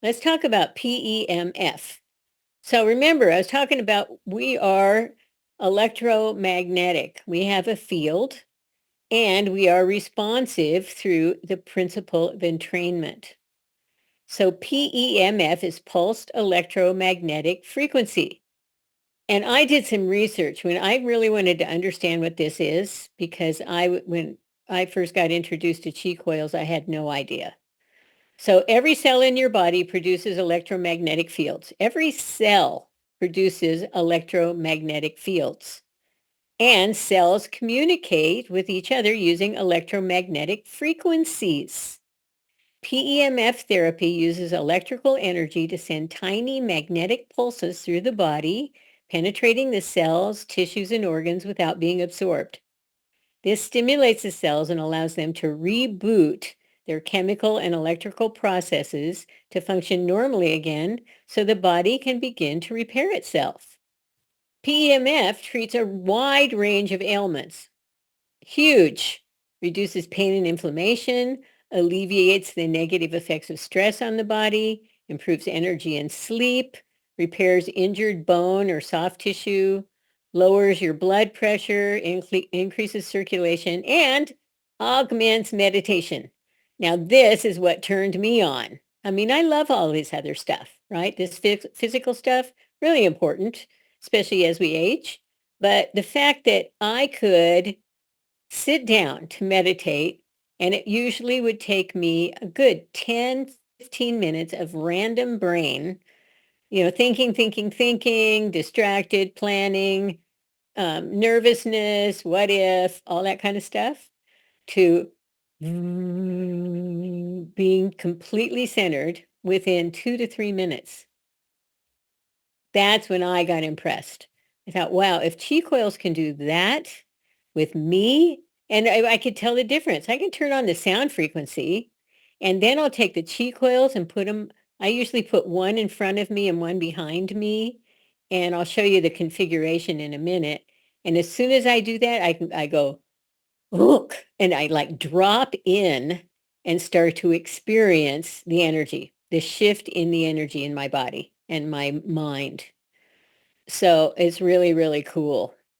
Let's talk about PEMF. So remember, I was talking about we are electromagnetic. We have a field and we are responsive through the principle of entrainment. So PEMF is pulsed electromagnetic frequency. And I did some research when I really wanted to understand what this is because when I first got introduced to chi coils, I had no idea. So every cell in your body produces electromagnetic fields. Every cell produces electromagnetic fields. And cells communicate with each other using electromagnetic frequencies. PEMF therapy uses electrical energy to send tiny magnetic pulses through the body, penetrating the cells, tissues, and organs without being absorbed. This stimulates the cells and allows them to reboot their chemical and electrical processes to function normally again so the body can begin to repair itself. PEMF treats a wide range of ailments. Huge. Reduces pain and inflammation, alleviates the negative effects of stress on the body, improves energy and sleep, repairs injured bone or soft tissue, lowers your blood pressure, increases circulation, and augments meditation. Now, this is what turned me on. I mean, I love all this other stuff, right? This physical stuff, really important, especially as we age. But the fact that I could sit down to meditate, and it usually would take me a good 10, 15 minutes of random brain, thinking, distracted, planning, nervousness, what if, all that kind of stuff, to being completely centered within 2 to 3 minutes. That's when I got impressed. I thought, wow, if chi coils can do that with me, and I could tell the difference. I can turn on the sound frequency, and then I'll take the chi coils and put them. I usually put one in front of me and one behind me, and I'll show you the configuration in a minute. And as soon as I do that, I go, look, and I like drop in and start to experience the energy, the shift in the energy in my body and my mind. So it's really, really cool.